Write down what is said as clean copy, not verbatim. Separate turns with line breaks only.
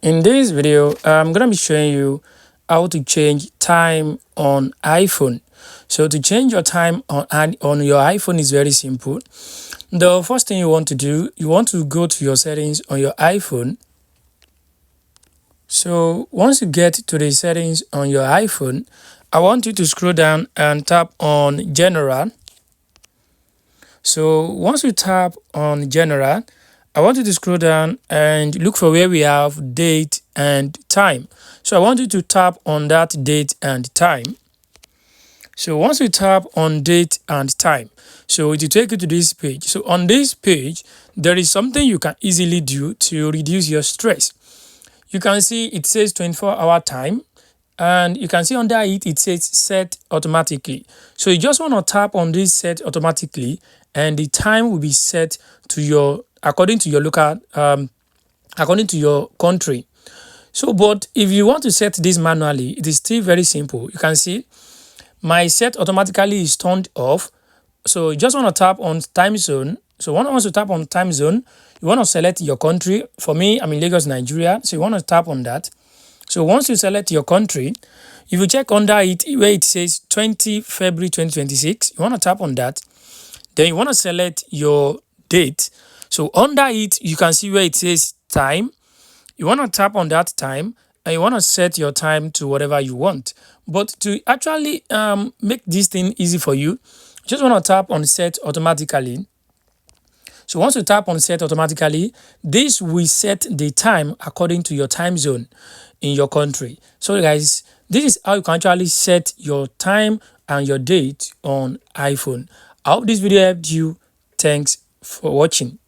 In this video, I'm gonna be showing you how to change time on iPhone. So to change your time on your iPhone is very simple. The first thing you want to do, you want to go to your settings on your iPhone. So once you get to the settings on your iPhone, I want you to scroll down and tap on General. So once you tap on General, I want you to scroll down and look for where we have date and time. So I want you to tap on that date and time. So once you tap on date and time, so it will take you to this page. So on this page, there is something you can easily do to reduce your stress. You can see it says 24-hour time, and you can see under it, it says set automatically. So you just want to tap on this set automatically, and the time will be set to your according to your local according to your country. So but if you want to set this manually, it is still very simple. You can see my set automatically is turned off. So you just want to tap on time zone. So once you tap on time zone, you want to select your country. For me, I'm in Lagos, Nigeria, so you want to tap on that. So once you select your country, if you check under it where it says 20 February 2026, you want to tap on that. Then you want to select your date. So under it, you can see where it says time. You want to tap on that time, and you want to set your time to whatever you want. But to actually make this thing easy for you, just want to tap on set automatically. So once you tap on set automatically, this will set the time according to your time zone in your country. So guys, this is how you can actually set your time and your date on iPhone. I hope this video helped you. Thanks for watching.